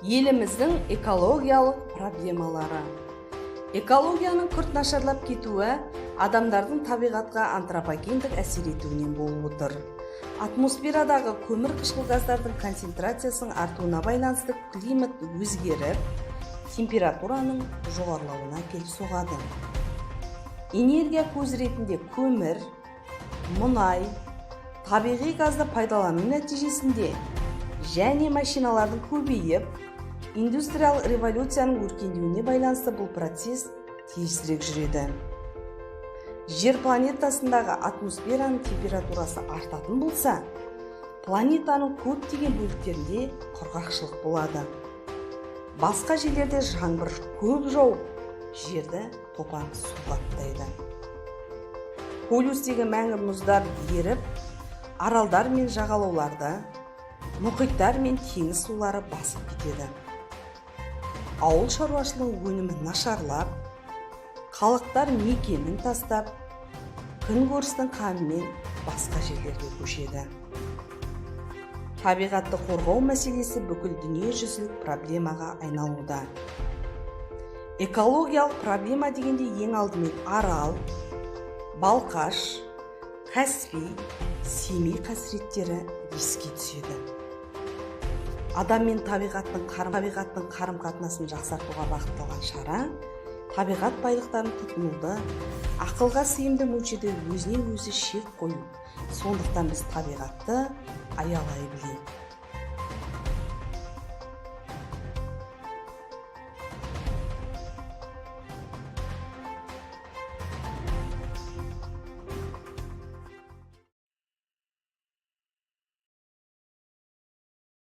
Еліміздің экологиялық проблемалары. Экологияның күрт нашарлап кетуі адамдардың табиғатқа антропогендік әсер етуінен болып отыр. Атмосферадағы көмір қышқыл газдардың концентрациясының артуына байланысты климат өзгеріп, температураның жоғарылауына келіп соғады. Энергия көзі ретінде көмір, мұнай, табиғи газды пайдалану нәтижесінде және машиналардың көбейіп, индустриялық революцияның өркендеуіне байланысты бұл процесс тезірек жүреді. Жер планетасындағы атмосфераның температурасы артатын болса, планетаның көптеген бөліктерінде құрғақшылық болады. Басқа жерлерде жаңбыр көп жауып, жерді топан су қаптайды. Полюстегі мәңгі мұздар еріп, аралдар мен жағалауларды, мұхиттар мен теңіз сулары басып кетеді. Ауыл шаруашылығының өнімі нашарлап, халықтар мекенін тастап, күнкөрістің қамымен басқа жерлерге көшеді. Табиғатты қорғау мәселесі бүкіл дүниежүзілік проблемаға айналуда. Экологиялық проблема дегенде ең алдымен Арал, Балқаш, Каспий, Семей қасіреттері еске түседі. Адам мен табиғаттың қарым-қатынасын жақсартуға бағытталған шара, табиғат байлықтарын тұтынуды, ақылға сыйымды мөлшерде өзіне өзі шек қою. Сондықтан біз табиғатты аялай білейік.